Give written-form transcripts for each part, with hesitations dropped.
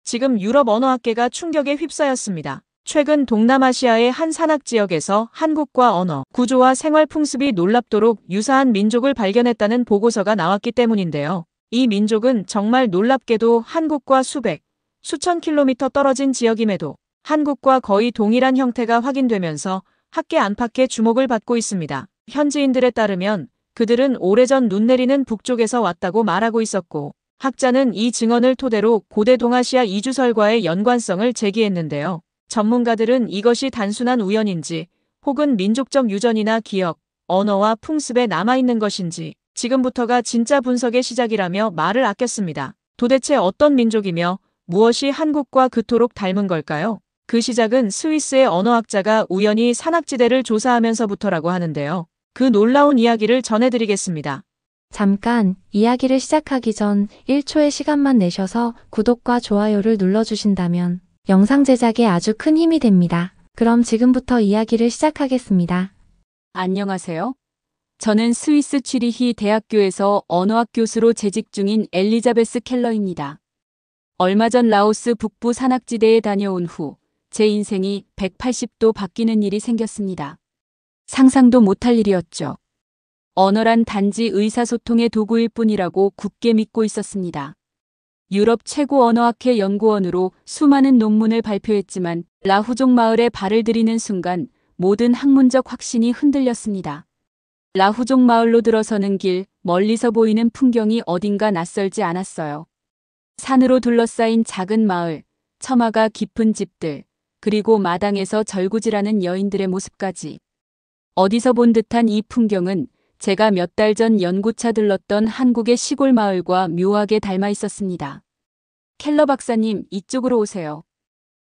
지금 유럽 언어학계가 충격에 휩싸였습니다. 최근 동남아시아의 한 산악 지역에서 한국과 언어, 구조와 생활 풍습이 놀랍도록 유사한 민족을 발견했다는 보고서가 나왔기 때문인데요. 이 민족은 정말 놀랍게도 한국과 수천 킬로미터 떨어진 지역임에도 한국과 거의 동일한 형태가 확인되면서 학계 안팎의 주목을 받고 있습니다. 현지인들에 따르면 그들은 오래전 눈 내리는 북쪽에서 왔다고 말하고 있었고, 학자는 이 증언을 토대로 고대 동아시아 이주설과의 연관성을 제기했는데요. 전문가들은 이것이 단순한 우연인지 혹은 민족적 유전이나 기억, 언어와 풍습에 남아있는 것인지 지금부터가 진짜 분석의 시작이라며 말을 아꼈습니다. 도대체 어떤 민족이며 무엇이 한국과 그토록 닮은 걸까요? 그 시작은 스위스의 언어학자가 우연히 산악지대를 조사하면서부터라고 하는데요. 그 놀라운 이야기를 전해드리겠습니다. 잠깐 이야기를 시작하기 전 1초의 시간만 내셔서 구독과 좋아요를 눌러주신다면 영상 제작에 아주 큰 힘이 됩니다. 그럼 지금부터 이야기를 시작하겠습니다. 안녕하세요. 저는 스위스 취리히 대학교에서 언어학 교수로 재직 중인 엘리자베스 켈러입니다. 얼마 전 라오스 북부 산악지대에 다녀온 후 제 인생이 180도 바뀌는 일이 생겼습니다. 상상도 못할 일이었죠. 언어란 단지 의사소통의 도구일 뿐이라고 굳게 믿고 있었습니다. 유럽 최고 언어학회 연구원으로 수많은 논문을 발표했지만 라후족 마을에 발을 들이는 순간 모든 학문적 확신이 흔들렸습니다. 라후족 마을로 들어서는 길, 멀리서 보이는 풍경이 어딘가 낯설지 않았어요. 산으로 둘러싸인 작은 마을, 처마가 깊은 집들, 그리고 마당에서 절구질하는 여인들의 모습까지. 어디서 본 듯한 이 풍경은 제가 몇 달 전 연구차 들렀던 한국의 시골 마을과 묘하게 닮아 있었습니다. 켈러 박사님, 이쪽으로 오세요.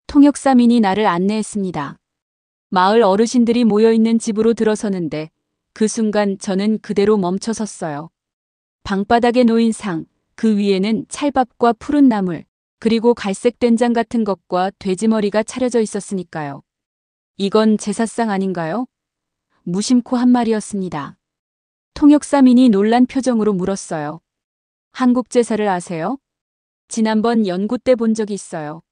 통역사민이 나를 안내했습니다. 마을 어르신들이 모여있는 집으로 들어서는데 그 순간 저는 그대로 멈춰 섰어요. 방바닥에 놓인 상, 그 위에는 찰밥과 푸른 나물, 그리고 갈색 된장 같은 것과 돼지머리가 차려져 있었으니까요. 이건 제사상 아닌가요? 무심코 한 말이었습니다. 통역사민이 놀란 표정으로 물었어요. 한국 제사를 아세요? 지난번 연구 때 본 적이 있어요.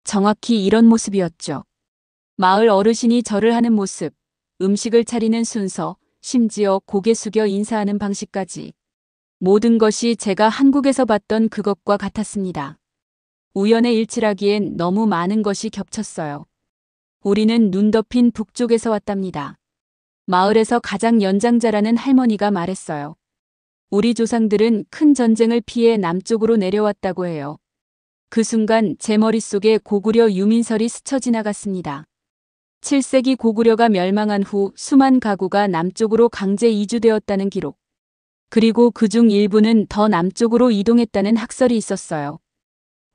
정확히 이런 모습이었죠. 마을 어르신이 절을 하는 모습, 음식을 차리는 순서, 심지어 고개 숙여 인사하는 방식까지. 모든 것이 제가 한국에서 봤던 그것과 같았습니다. 우연의 일치라기엔 너무 많은 것이 겹쳤어요. 우리는 눈 덮인 북쪽에서 왔답니다. 마을에서 가장 연장자라는 할머니가 말했어요. 우리 조상들은 큰 전쟁을 피해 남쪽으로 내려왔다고 해요. 그 순간 제 머릿속에 고구려 유민설이 스쳐 지나갔습니다. 7세기 고구려가 멸망한 후 수만 가구가 남쪽으로 강제 이주되었다는 기록. 그리고 그중 일부는 더 남쪽으로 이동했다는 학설이 있었어요.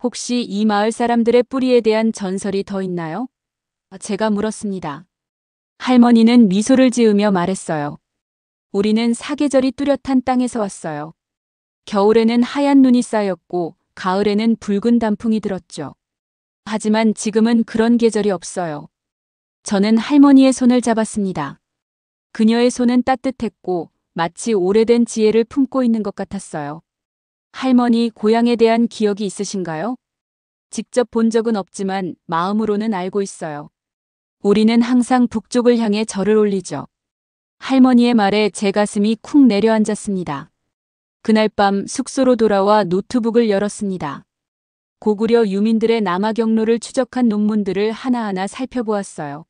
혹시 이 마을 사람들의 뿌리에 대한 전설이 더 있나요? 제가 물었습니다. 할머니는 미소를 지으며 말했어요. 우리는 사계절이 뚜렷한 땅에서 왔어요. 겨울에는 하얀 눈이 쌓였고 가을에는 붉은 단풍이 들었죠. 하지만 지금은 그런 계절이 없어요. 저는 할머니의 손을 잡았습니다. 그녀의 손은 따뜻했고 마치 오래된 지혜를 품고 있는 것 같았어요. 할머니, 고향에 대한 기억이 있으신가요? 직접 본 적은 없지만 마음으로는 알고 있어요. 우리는 항상 북쪽을 향해 절을 올리죠. 할머니의 말에 제 가슴이 쿵 내려앉았습니다. 그날 밤 숙소로 돌아와 노트북을 열었습니다. 고구려 유민들의 남하 경로를 추적한 논문들을 하나하나 살펴보았어요.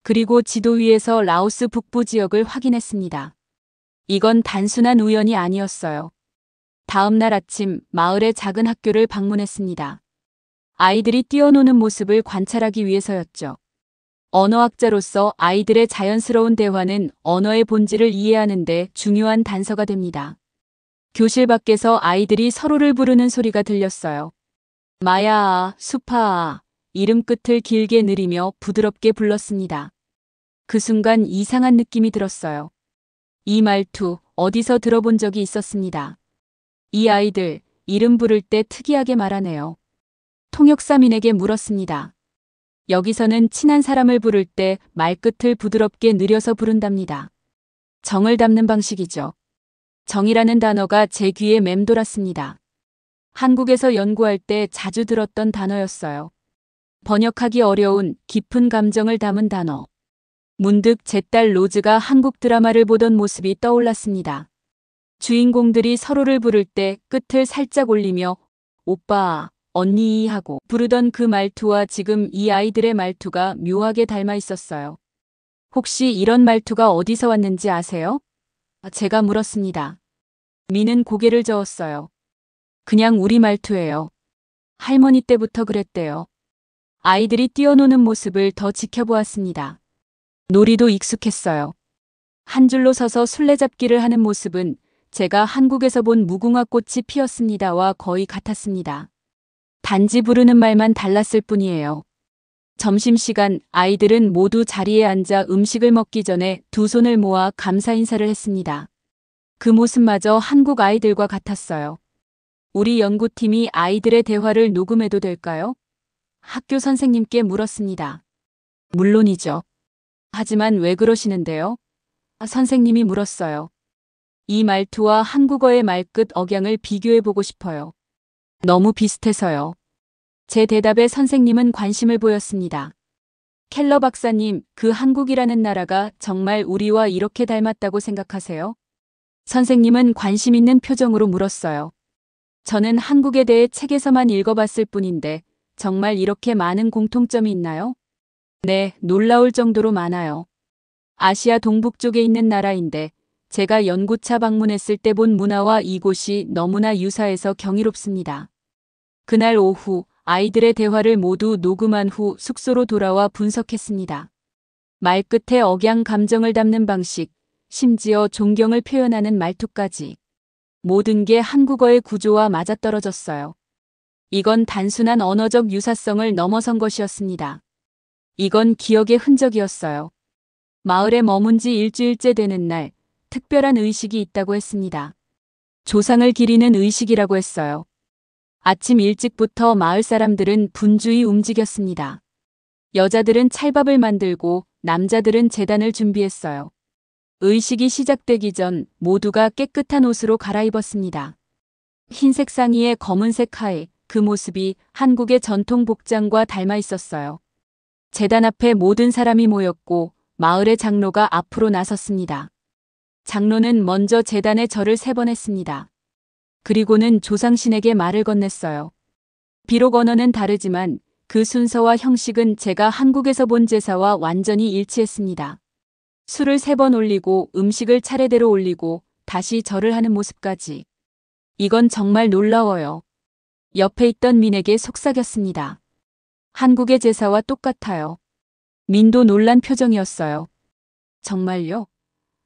그리고 지도 위에서 라오스 북부 지역을 확인했습니다. 이건 단순한 우연이 아니었어요. 다음 날 아침 마을의 작은 학교를 방문했습니다. 아이들이 뛰어노는 모습을 관찰하기 위해서였죠. 언어학자로서 아이들의 자연스러운 대화는 언어의 본질을 이해하는 데 중요한 단서가 됩니다. 교실 밖에서 아이들이 서로를 부르는 소리가 들렸어요. 마야아, 수파아, 이름 끝을 길게 느리며 부드럽게 불렀습니다. 그 순간 이상한 느낌이 들었어요. 이 말투 어디서 들어본 적이 있었습니다. 이 아이들 이름 부를 때 특이하게 말하네요. 통역사민에게 물었습니다. 여기서는 친한 사람을 부를 때 말끝을 부드럽게 느려서 부른답니다. 정을 담는 방식이죠. 정이라는 단어가 제 귀에 맴돌았습니다. 한국에서 연구할 때 자주 들었던 단어였어요. 번역하기 어려운 깊은 감정을 담은 단어. 문득 제 딸 로즈가 한국 드라마를 보던 모습이 떠올랐습니다. 주인공들이 서로를 부를 때 끝을 살짝 올리며 오빠, 언니 하고 부르던 그 말투와 지금 이 아이들의 말투가 묘하게 닮아 있었어요. 혹시 이런 말투가 어디서 왔는지 아세요? 제가 물었습니다. 미는 고개를 저었어요. 그냥 우리 말투예요. 할머니 때부터 그랬대요. 아이들이 뛰어노는 모습을 더 지켜보았습니다. 놀이도 익숙했어요. 한 줄로 서서 술래잡기를 하는 모습은 제가 한국에서 본 무궁화 꽃이 피었습니다와 거의 같았습니다. 단지 부르는 말만 달랐을 뿐이에요. 점심시간 아이들은 모두 자리에 앉아 음식을 먹기 전에 두 손을 모아 감사 인사를 했습니다. 그 모습마저 한국 아이들과 같았어요. 우리 연구팀이 아이들의 대화를 녹음해도 될까요? 학교 선생님께 물었습니다. 물론이죠. 하지만 왜 그러시는데요? 선생님이 물었어요. 이 말투와 한국어의 말끝 억양을 비교해보고 싶어요. 너무 비슷해서요. 제 대답에 선생님은 관심을 보였습니다. 켈러 박사님, 그 한국이라는 나라가 정말 우리와 이렇게 닮았다고 생각하세요? 선생님은 관심 있는 표정으로 물었어요. 저는 한국에 대해 책에서만 읽어봤을 뿐인데 정말 이렇게 많은 공통점이 있나요? 네, 놀라울 정도로 많아요. 아시아 동북쪽에 있는 나라인데 제가 연구차 방문했을 때 본 문화와 이곳이 너무나 유사해서 경이롭습니다. 그날 오후 아이들의 대화를 모두 녹음한 후 숙소로 돌아와 분석했습니다. 말끝에 억양 감정을 담는 방식, 심지어 존경을 표현하는 말투까지. 모든 게 한국어의 구조와 맞아떨어졌어요. 이건 단순한 언어적 유사성을 넘어선 것이었습니다. 이건 기억의 흔적이었어요. 마을에 머문 지 일주일째 되는 날, 특별한 의식이 있다고 했습니다. 조상을 기리는 의식이라고 했어요. 아침 일찍부터 마을 사람들은 분주히 움직였습니다. 여자들은 찰밥을 만들고 남자들은 제단을 준비했어요. 의식이 시작되기 전 모두가 깨끗한 옷으로 갈아입었습니다. 흰색 상의에 검은색 하의, 그 모습이 한국의 전통 복장과 닮아 있었어요. 제단 앞에 모든 사람이 모였고 마을의 장로가 앞으로 나섰습니다. 장로는 먼저 제단에 절을 3번 했습니다. 그리고는 조상신에게 말을 건넸어요. 비록 언어는 다르지만 그 순서와 형식은 제가 한국에서 본 제사와 완전히 일치했습니다. 술을 3번 올리고 음식을 차례대로 올리고 다시 절을 하는 모습까지. 이건 정말 놀라워요. 옆에 있던 민에게 속삭였습니다. 한국의 제사와 똑같아요. 민도 놀란 표정이었어요. 정말요?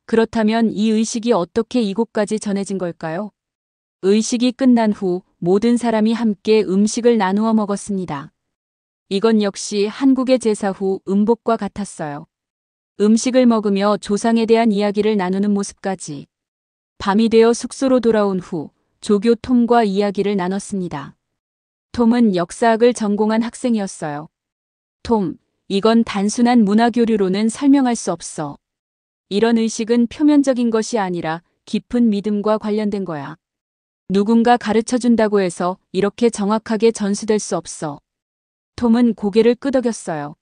그렇다면 이 의식이 어떻게 이곳까지 전해진 걸까요? 의식이 끝난 후 모든 사람이 함께 음식을 나누어 먹었습니다. 이건 역시 한국의 제사 후 음복과 같았어요. 음식을 먹으며 조상에 대한 이야기를 나누는 모습까지. 밤이 되어 숙소로 돌아온 후 조교 톰과 이야기를 나눴습니다. 톰은 역사학을 전공한 학생이었어요. 톰, 이건 단순한 문화교류로는 설명할 수 없어. 이런 의식은 표면적인 것이 아니라 깊은 믿음과 관련된 거야. 누군가 가르쳐준다고 해서 이렇게 정확하게 전수될 수 없어. 톰은 고개를 끄덕였어요.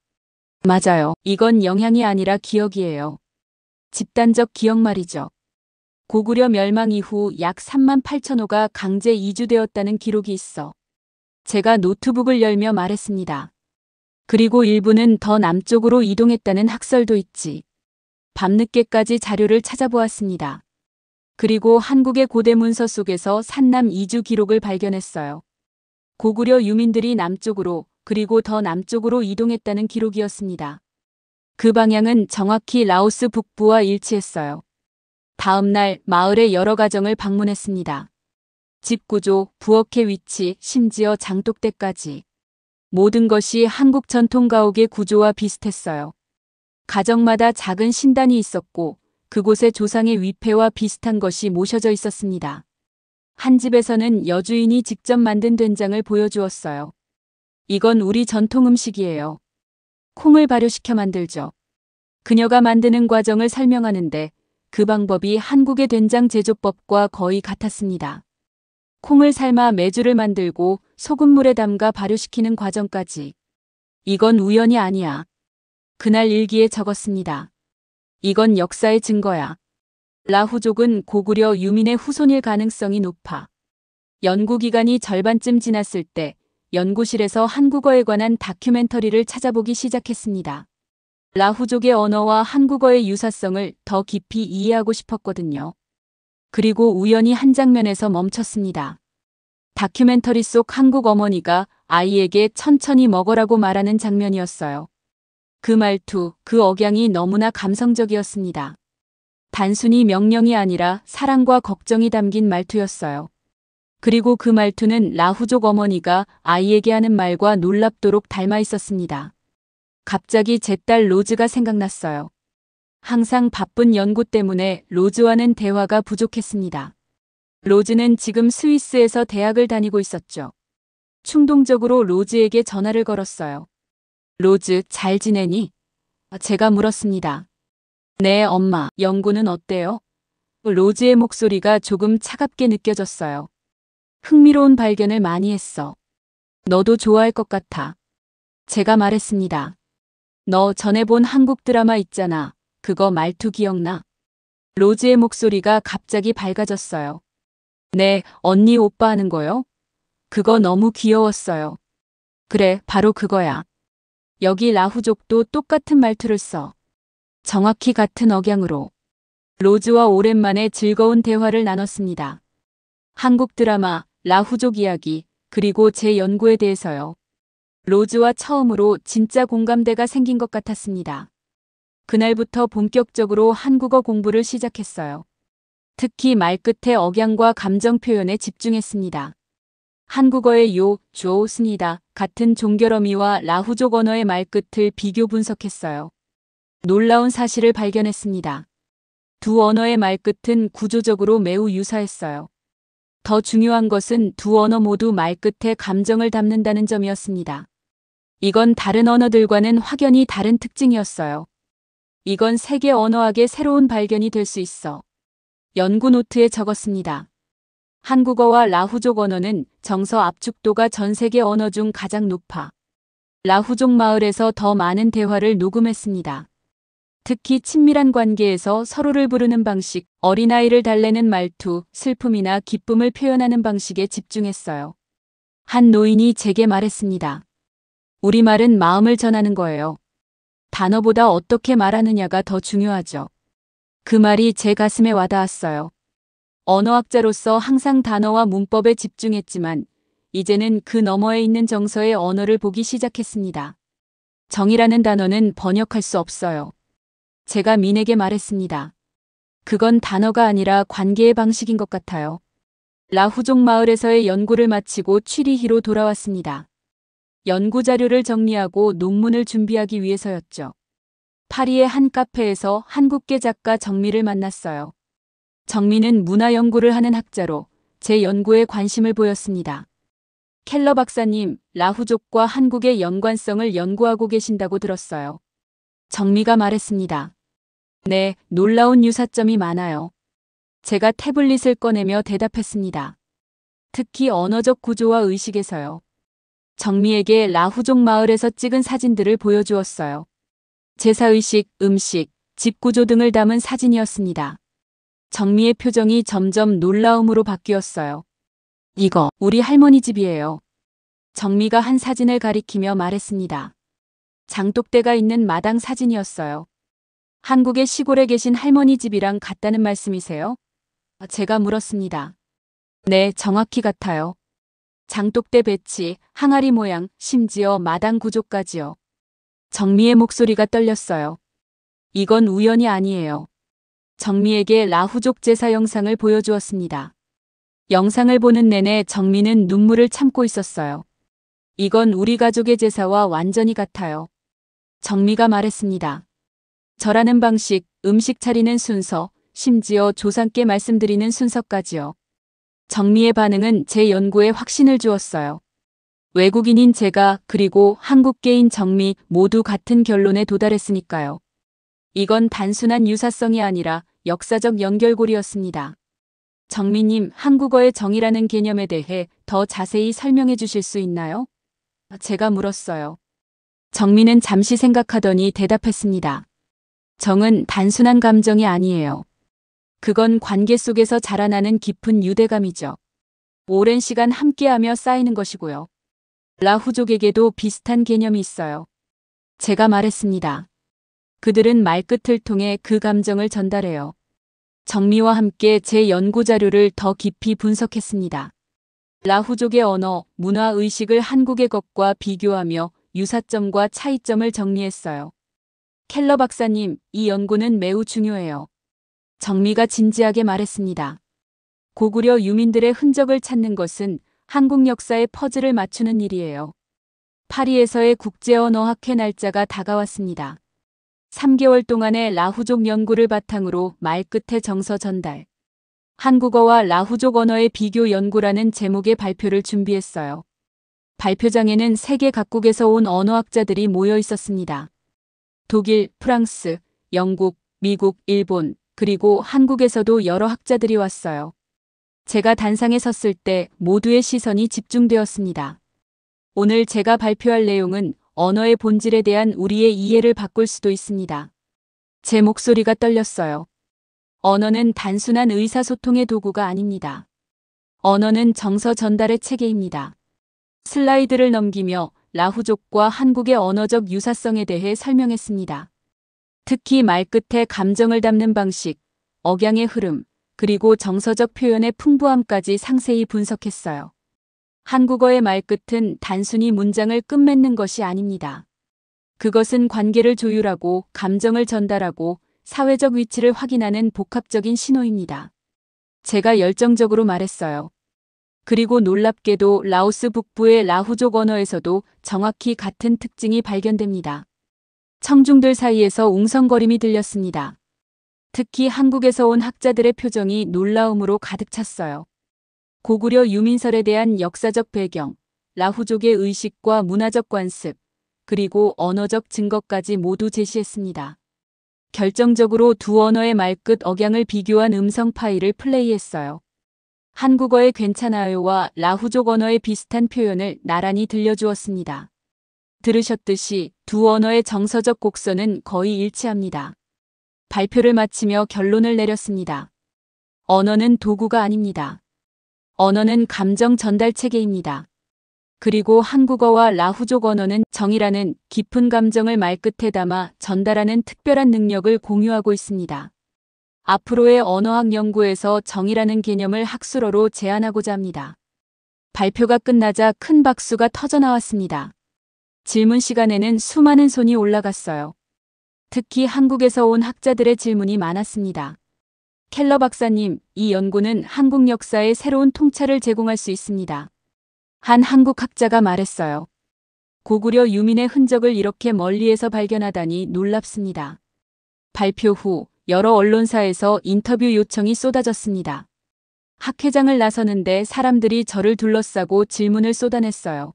맞아요. 이건 영향이 아니라 기억이에요. 집단적 기억 말이죠. 고구려 멸망 이후 약 3만 8천호가 강제 이주되었다는 기록이 있어. 제가 노트북을 열며 말했습니다. 그리고 일부는 더 남쪽으로 이동했다는 학설도 있지. 밤늦게까지 자료를 찾아보았습니다. 그리고 한국의 고대 문서 속에서 산남 이주 기록을 발견했어요. 고구려 유민들이 남쪽으로 그리고 더 남쪽으로 이동했다는 기록이었습니다. 그 방향은 정확히 라오스 북부와 일치했어요. 다음 날 마을의 여러 가정을 방문했습니다. 집 구조, 부엌의 위치, 심지어 장독대까지. 모든 것이 한국 전통 가옥의 구조와 비슷했어요. 가정마다 작은 신단이 있었고 그곳에 조상의 위패와 비슷한 것이 모셔져 있었습니다. 한 집에서는 여주인이 직접 만든 된장을 보여주었어요. 이건 우리 전통 음식이에요. 콩을 발효시켜 만들죠. 그녀가 만드는 과정을 설명하는데 그 방법이 한국의 된장 제조법과 거의 같았습니다. 콩을 삶아 메주를 만들고 소금물에 담가 발효시키는 과정까지. 이건 우연이 아니야. 그날 일기에 적었습니다. 이건 역사의 증거야. 라후족은 고구려 유민의 후손일 가능성이 높아. 연구기간이 절반쯤 지났을 때 연구실에서 한국어에 관한 다큐멘터리를 찾아보기 시작했습니다. 라후족의 언어와 한국어의 유사성을 더 깊이 이해하고 싶었거든요. 그리고 우연히 한 장면에서 멈췄습니다. 다큐멘터리 속 한국 어머니가 아이에게 천천히 먹으라고 말하는 장면이었어요. 그 말투, 그 억양이 너무나 감성적이었습니다. 단순히 명령이 아니라 사랑과 걱정이 담긴 말투였어요. 그리고 그 말투는 라후족 어머니가 아이에게 하는 말과 놀랍도록 닮아 있었습니다. 갑자기 제 딸 로즈가 생각났어요. 항상 바쁜 연구 때문에 로즈와는 대화가 부족했습니다. 로즈는 지금 스위스에서 대학을 다니고 있었죠. 충동적으로 로즈에게 전화를 걸었어요. 로즈, 잘 지내니? 제가 물었습니다. 네, 엄마. 연구는 어때요? 로즈의 목소리가 조금 차갑게 느껴졌어요. 흥미로운 발견을 많이 했어. 너도 좋아할 것 같아. 제가 말했습니다. 너 전에 본 한국 드라마 있잖아. 그거 말투 기억나? 로즈의 목소리가 갑자기 밝아졌어요. 네, 언니 오빠 하는 거요? 그거 너무 귀여웠어요. 그래, 바로 그거야. 여기 라후족도 똑같은 말투를 써. 정확히 같은 억양으로. 로즈와 오랜만에 즐거운 대화를 나눴습니다. 한국 드라마, 라후족 이야기, 그리고 제 연구에 대해서요. 로즈와 처음으로 진짜 공감대가 생긴 것 같았습니다. 그날부터 본격적으로 한국어 공부를 시작했어요. 특히 말끝의 억양과 감정 표현에 집중했습니다. 한국어의 요, 조, 스니다 같은 종결어미와 라후족 언어의 말끝을 비교 분석했어요. 놀라운 사실을 발견했습니다. 두 언어의 말끝은 구조적으로 매우 유사했어요. 더 중요한 것은 두 언어 모두 말끝에 감정을 담는다는 점이었습니다. 이건 다른 언어들과는 확연히 다른 특징이었어요. 이건 세계 언어학의 새로운 발견이 될 수 있어. 연구 노트에 적었습니다. 한국어와 라후족 언어는 정서 압축도가 전 세계 언어 중 가장 높아. 라후족 마을에서 더 많은 대화를 녹음했습니다. 특히 친밀한 관계에서 서로를 부르는 방식, 어린아이를 달래는 말투, 슬픔이나 기쁨을 표현하는 방식에 집중했어요. 한 노인이 제게 말했습니다. 우리말은 마음을 전하는 거예요. 단어보다 어떻게 말하느냐가 더 중요하죠. 그 말이 제 가슴에 와닿았어요. 언어학자로서 항상 단어와 문법에 집중했지만 이제는 그 너머에 있는 정서의 언어를 보기 시작했습니다. 정이라는 단어는 번역할 수 없어요. 제가 민에게 말했습니다. 그건 단어가 아니라 관계의 방식인 것 같아요. 라후족 마을에서의 연구를 마치고 취리히로 돌아왔습니다. 연구 자료를 정리하고 논문을 준비하기 위해서였죠. 파리의 한 카페에서 한국계 작가 정미를 만났어요. 정미는 문화 연구를 하는 학자로 제 연구에 관심을 보였습니다. 켈러 박사님, 라후족과 한국의 연관성을 연구하고 계신다고 들었어요. 정미가 말했습니다. 네, 놀라운 유사점이 많아요. 제가 태블릿을 꺼내며 대답했습니다. 특히 언어적 구조와 의식에서요. 정미에게 라후족 마을에서 찍은 사진들을 보여주었어요. 제사의식, 음식, 집 구조 등을 담은 사진이었습니다. 정미의 표정이 점점 놀라움으로 바뀌었어요. 이거 우리 할머니 집이에요. 정미가 한 사진을 가리키며 말했습니다. 장독대가 있는 마당 사진이었어요. 한국의 시골에 계신 할머니 집이랑 같다는 말씀이세요? 제가 물었습니다. 네, 정확히 같아요. 장독대 배치, 항아리 모양, 심지어 마당 구조까지요. 정미의 목소리가 떨렸어요. 이건 우연이 아니에요. 정미에게 라후족 제사 영상을 보여주었습니다. 영상을 보는 내내 정미는 눈물을 참고 있었어요. 이건 우리 가족의 제사와 완전히 같아요. 정미가 말했습니다. 절하는 방식, 음식 차리는 순서, 심지어 조상께 말씀드리는 순서까지요. 정미의 반응은 제 연구에 확신을 주었어요. 외국인인 제가 그리고 한국계인 정미 모두 같은 결론에 도달했으니까요. 이건 단순한 유사성이 아니라 역사적 연결고리였습니다. 정미님, 한국어의 정이라는 개념에 대해 더 자세히 설명해 주실 수 있나요? 제가 물었어요. 정미는 잠시 생각하더니 대답했습니다. 정은 단순한 감정이 아니에요. 그건 관계 속에서 자라나는 깊은 유대감이죠. 오랜 시간 함께하며 쌓이는 것이고요. 라후족에게도 비슷한 개념이 있어요. 제가 말했습니다. 그들은 말끝을 통해 그 감정을 전달해요. 정미와 함께 제 연구 자료를 더 깊이 분석했습니다. 라후족의 언어, 문화 의식을 한국의 것과 비교하며 유사점과 차이점을 정리했어요. 켈러 박사님, 이 연구는 매우 중요해요. 정미가 진지하게 말했습니다. 고구려 유민들의 흔적을 찾는 것은 한국 역사의 퍼즐을 맞추는 일이에요. 파리에서의 국제언어학회 날짜가 다가왔습니다. 3개월 동안의 라후족 연구를 바탕으로 말끝의 정서 전달. 한국어와 라후족 언어의 비교 연구라는 제목의 발표를 준비했어요. 발표장에는 세계 각국에서 온 언어학자들이 모여 있었습니다. 독일, 프랑스, 영국, 미국, 일본, 그리고 한국에서도 여러 학자들이 왔어요. 제가 단상에 섰을 때 모두의 시선이 집중되었습니다. 오늘 제가 발표할 내용은 언어의 본질에 대한 우리의 이해를 바꿀 수도 있습니다. 제 목소리가 떨렸어요. 언어는 단순한 의사소통의 도구가 아닙니다. 언어는 정서 전달의 체계입니다. 슬라이드를 넘기며 라후족과 한국의 언어적 유사성에 대해 설명했습니다. 특히 말끝에 감정을 담는 방식, 억양의 흐름, 그리고 정서적 표현의 풍부함까지 상세히 분석했어요. 한국어의 말끝은 단순히 문장을 끝맺는 것이 아닙니다. 그것은 관계를 조율하고 감정을 전달하고 사회적 위치를 확인하는 복합적인 신호입니다. 제가 열정적으로 말했어요. 그리고 놀랍게도 라오스 북부의 라후족 언어에서도 정확히 같은 특징이 발견됩니다. 청중들 사이에서 웅성거림이 들렸습니다. 특히 한국에서 온 학자들의 표정이 놀라움으로 가득 찼어요. 고구려 유민설에 대한 역사적 배경, 라후족의 의식과 문화적 관습, 그리고 언어적 증거까지 모두 제시했습니다. 결정적으로 두 언어의 말끝 억양을 비교한 음성 파일을 플레이했어요. 한국어의 괜찮아요와 라후족 언어의 비슷한 표현을 나란히 들려주었습니다. 들으셨듯이 두 언어의 정서적 곡선은 거의 일치합니다. 발표를 마치며 결론을 내렸습니다. 언어는 도구가 아닙니다. 언어는 감정 전달 체계입니다. 그리고 한국어와 라후족 언어는 정이라는 깊은 감정을 말끝에 담아 전달하는 특별한 능력을 공유하고 있습니다. 앞으로의 언어학 연구에서 정이라는 개념을 학술어로 제안하고자 합니다. 발표가 끝나자 큰 박수가 터져나왔습니다. 질문 시간에는 수많은 손이 올라갔어요. 특히 한국에서 온 학자들의 질문이 많았습니다. 켈러 박사님, 이 연구는 한국 역사의 새로운 통찰을 제공할 수 있습니다. 한 한국 학자가 말했어요. 고구려 유민의 흔적을 이렇게 멀리에서 발견하다니 놀랍습니다. 발표 후 여러 언론사에서 인터뷰 요청이 쏟아졌습니다. 학회장을 나서는데 사람들이 저를 둘러싸고 질문을 쏟아냈어요.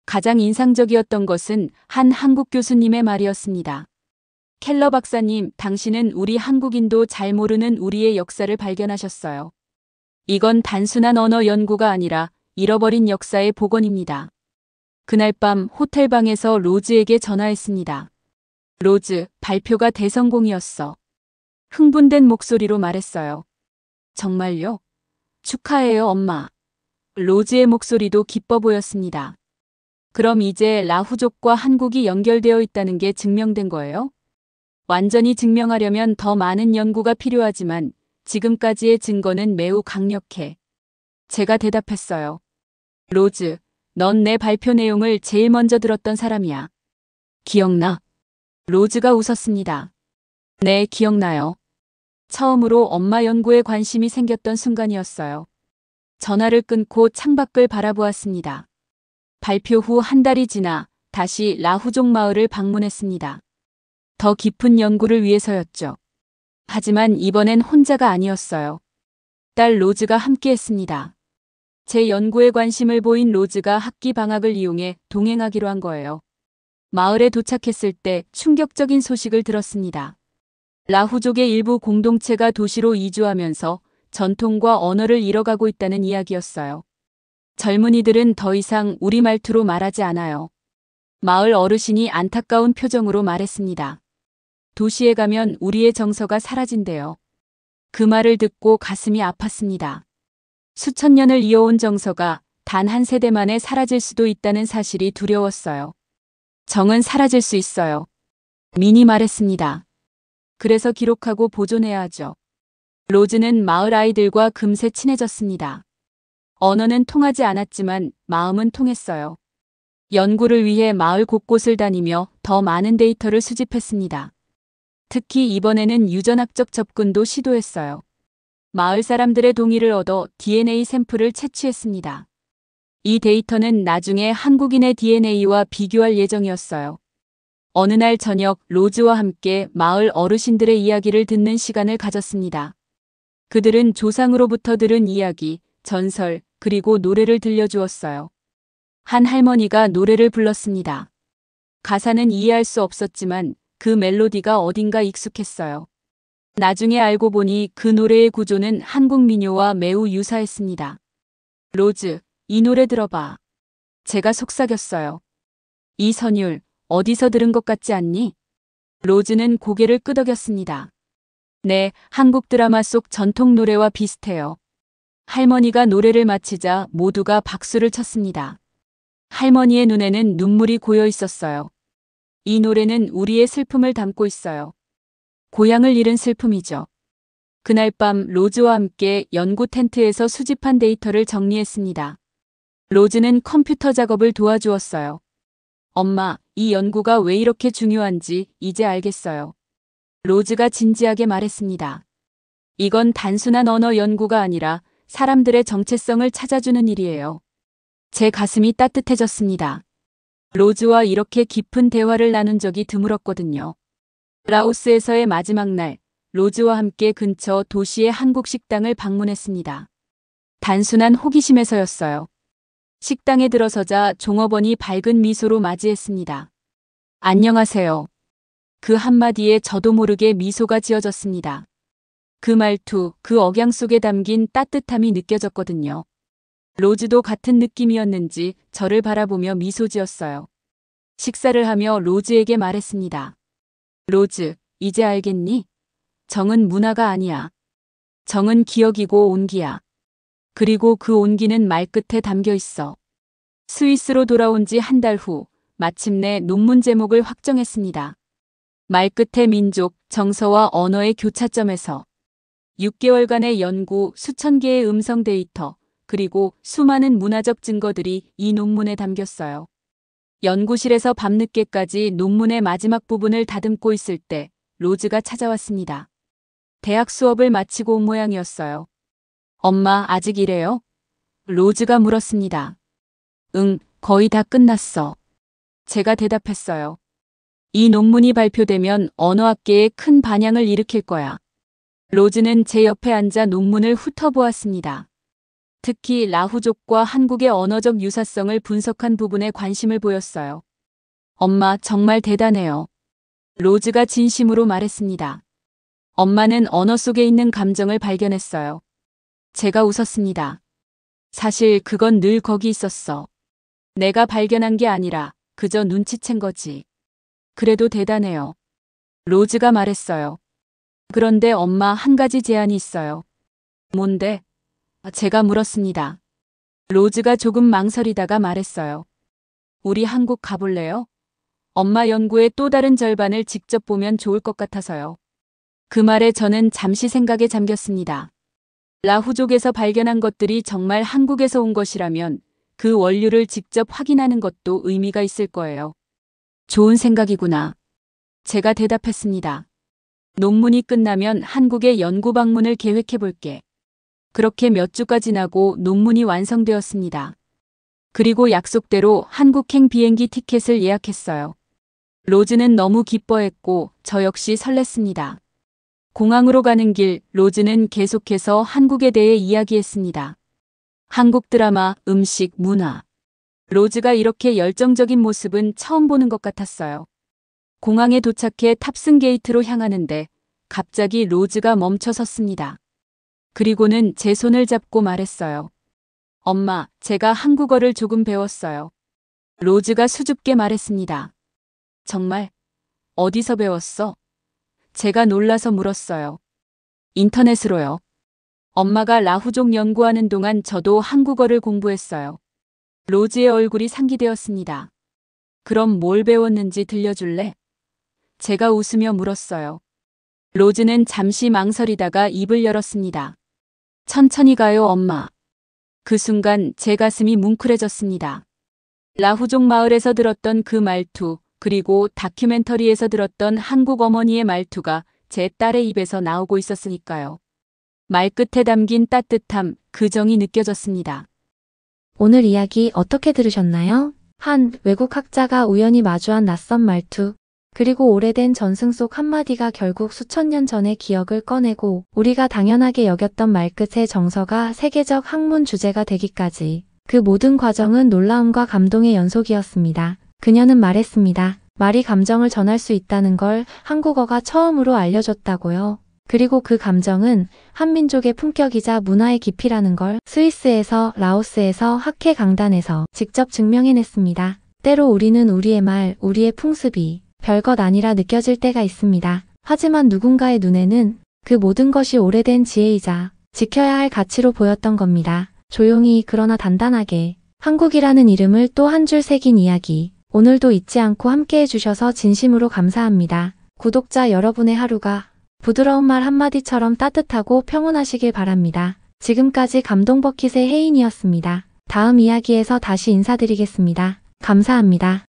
가장 인상적이었던 것은 한 한국 교수님의 말이었습니다. 켈러 박사님, 당신은 우리 한국인도 잘 모르는 우리의 역사를 발견하셨어요. 이건 단순한 언어 연구가 아니라 잃어버린 역사의 복원입니다. 그날 밤 호텔방에서 로즈에게 전화했습니다. 로즈, 발표가 대성공이었어. 흥분된 목소리로 말했어요. 정말요? 축하해요, 엄마. 로즈의 목소리도 기뻐 보였습니다. 그럼 이제 라후족과 한국이 연결되어 있다는 게 증명된 거예요? 완전히 증명하려면 더 많은 연구가 필요하지만 지금까지의 증거는 매우 강력해. 제가 대답했어요. 로즈, 넌 내 발표 내용을 제일 먼저 들었던 사람이야. 기억나? 로즈가 웃었습니다. 네, 기억나요. 처음으로 엄마 연구에 관심이 생겼던 순간이었어요. 전화를 끊고 창밖을 바라보았습니다. 발표 후 한 달이 지나 다시 라후족 마을을 방문했습니다. 더 깊은 연구를 위해서였죠. 하지만 이번엔 혼자가 아니었어요. 딸 로즈가 함께했습니다. 제 연구에 관심을 보인 로즈가 학기 방학을 이용해 동행하기로 한 거예요. 마을에 도착했을 때 충격적인 소식을 들었습니다. 라후족의 일부 공동체가 도시로 이주하면서 전통과 언어를 잃어가고 있다는 이야기였어요. 젊은이들은 더 이상 우리 말투로 말하지 않아요. 마을 어르신이 안타까운 표정으로 말했습니다. 도시에 가면 우리의 정서가 사라진대요. 그 말을 듣고 가슴이 아팠습니다. 수천 년을 이어온 정서가 단 한 세대 만에 사라질 수도 있다는 사실이 두려웠어요. 정은 사라질 수 있어요. 민이 말했습니다. 그래서 기록하고 보존해야 하죠. 로즈는 마을 아이들과 금세 친해졌습니다. 언어는 통하지 않았지만 마음은 통했어요. 연구를 위해 마을 곳곳을 다니며 더 많은 데이터를 수집했습니다. 특히 이번에는 유전학적 접근도 시도했어요. 마을 사람들의 동의를 얻어 DNA 샘플을 채취했습니다. 이 데이터는 나중에 한국인의 DNA와 비교할 예정이었어요. 어느 날 저녁 로즈와 함께 마을 어르신들의 이야기를 듣는 시간을 가졌습니다. 그들은 조상으로부터 들은 이야기, 전설, 그리고 노래를 들려주었어요. 한 할머니가 노래를 불렀습니다. 가사는 이해할 수 없었지만 그 멜로디가 어딘가 익숙했어요. 나중에 알고 보니 그 노래의 구조는 한국 민요와 매우 유사했습니다. 로즈, 이 노래 들어봐. 제가 속삭였어요. 이 선율, 어디서 들은 것 같지 않니? 로즈는 고개를 끄덕였습니다. 네, 한국 드라마 속 전통 노래와 비슷해요. 할머니가 노래를 마치자 모두가 박수를 쳤습니다. 할머니의 눈에는 눈물이 고여 있었어요. 이 노래는 우리의 슬픔을 담고 있어요. 고향을 잃은 슬픔이죠. 그날 밤 로즈와 함께 연구 텐트에서 수집한 데이터를 정리했습니다. 로즈는 컴퓨터 작업을 도와주었어요. 엄마, 이 연구가 왜 이렇게 중요한지 이제 알겠어요. 로즈가 진지하게 말했습니다. 이건 단순한 언어 연구가 아니라 사람들의 정체성을 찾아주는 일이에요. 제 가슴이 따뜻해졌습니다. 로즈와 이렇게 깊은 대화를 나눈 적이 드물었거든요. 라오스에서의 마지막 날, 로즈와 함께 근처 도시의 한국 식당을 방문했습니다. 단순한 호기심에서였어요. 식당에 들어서자 종업원이 밝은 미소로 맞이했습니다. 안녕하세요. 그 한마디에 저도 모르게 미소가 지어졌습니다. 그 말투, 그 억양 속에 담긴 따뜻함이 느껴졌거든요. 로즈도 같은 느낌이었는지 저를 바라보며 미소 지었어요. 식사를 하며 로즈에게 말했습니다. 로즈, 이제 알겠니? 정은 문화가 아니야. 정은 기억이고 온기야. 그리고 그 온기는 말끝에 담겨 있어. 스위스로 돌아온 지 한 달 후, 마침내 논문 제목을 확정했습니다. 말끝의 민족, 정서와 언어의 교차점에서 6개월간의 연구, 수천 개의 음성 데이터, 그리고 수많은 문화적 증거들이 이 논문에 담겼어요. 연구실에서 밤늦게까지 논문의 마지막 부분을 다듬고 있을 때 로즈가 찾아왔습니다. 대학 수업을 마치고 온 모양이었어요. 엄마, 아직 이래요? 로즈가 물었습니다. 응, 거의 다 끝났어. 제가 대답했어요. 이 논문이 발표되면 언어학계에 큰 반향을 일으킬 거야. 로즈는 제 옆에 앉아 논문을 훑어보았습니다. 특히 라후족과 한국의 언어적 유사성을 분석한 부분에 관심을 보였어요. 엄마, 정말 대단해요. 로즈가 진심으로 말했습니다. 엄마는 언어 속에 있는 감정을 발견했어요. 제가 웃었습니다. 사실 그건 늘 거기 있었어. 내가 발견한 게 아니라 그저 눈치챈 거지. 그래도 대단해요. 로즈가 말했어요. 그런데 엄마, 한 가지 제안이 있어요. 뭔데? 제가 물었습니다. 로즈가 조금 망설이다가 말했어요. 우리 한국 가볼래요? 엄마 연구의 또 다른 절반을 직접 보면 좋을 것 같아서요. 그 말에 저는 잠시 생각에 잠겼습니다. 라후족에서 발견한 것들이 정말 한국에서 온 것이라면 그 원료를 직접 확인하는 것도 의미가 있을 거예요. 좋은 생각이구나. 제가 대답했습니다. 논문이 끝나면 한국에 연구 방문을 계획해 볼게. 그렇게 몇 주가 지나고 논문이 완성되었습니다. 그리고 약속대로 한국행 비행기 티켓을 예약했어요. 로즈는 너무 기뻐했고 저 역시 설렜습니다. 공항으로 가는 길, 로즈는 계속해서 한국에 대해 이야기했습니다. 한국 드라마, 음식, 문화. 로즈가 이렇게 열정적인 모습은 처음 보는 것 같았어요. 공항에 도착해 탑승 게이트로 향하는데 갑자기 로즈가 멈춰 섰습니다. 그리고는 제 손을 잡고 말했어요. 엄마, 제가 한국어를 조금 배웠어요. 로즈가 수줍게 말했습니다. 정말? 어디서 배웠어? 제가 놀라서 물었어요. 인터넷으로요. 엄마가 라후족 연구하는 동안 저도 한국어를 공부했어요. 로즈의 얼굴이 상기되었습니다. 그럼 뭘 배웠는지 들려줄래? 제가 웃으며 물었어요. 로즈는 잠시 망설이다가 입을 열었습니다. 천천히 가요, 엄마. 그 순간 제 가슴이 뭉클해졌습니다. 라후족 마을에서 들었던 그 말투, 그리고 다큐멘터리에서 들었던 한국 어머니의 말투가 제 딸의 입에서 나오고 있었으니까요. 말끝에 담긴 따뜻함, 그 정이 느껴졌습니다. 오늘 이야기 어떻게 들으셨나요? 한 외국 학자가 우연히 마주한 낯선 말투, 그리고 오래된 전승 속 한마디가 결국 수천 년 전의 기억을 꺼내고 우리가 당연하게 여겼던 말끝의 정서가 세계적 학문 주제가 되기까지 그 모든 과정은 놀라움과 감동의 연속이었습니다. 그녀는 말했습니다. 말이 감정을 전할 수 있다는 걸 한국어가 처음으로 알려줬다고요. 그리고 그 감정은 한민족의 품격이자 문화의 깊이라는 걸 스위스에서, 라오스에서, 학회 강단에서 직접 증명해냈습니다. 때로 우리는 우리의 말, 우리의 풍습이 별것 아니라 느껴질 때가 있습니다. 하지만 누군가의 눈에는 그 모든 것이 오래된 지혜이자 지켜야 할 가치로 보였던 겁니다. 조용히 그러나 단단하게 한국이라는 이름을 또 한 줄 새긴 이야기. 오늘도 잊지 않고 함께해 주셔서 진심으로 감사합니다. 구독자 여러분의 하루가 부드러운 말 한마디처럼 따뜻하고 평온하시길 바랍니다. 지금까지 감동버킷의 혜인이었습니다. 다음 이야기에서 다시 인사드리겠습니다. 감사합니다.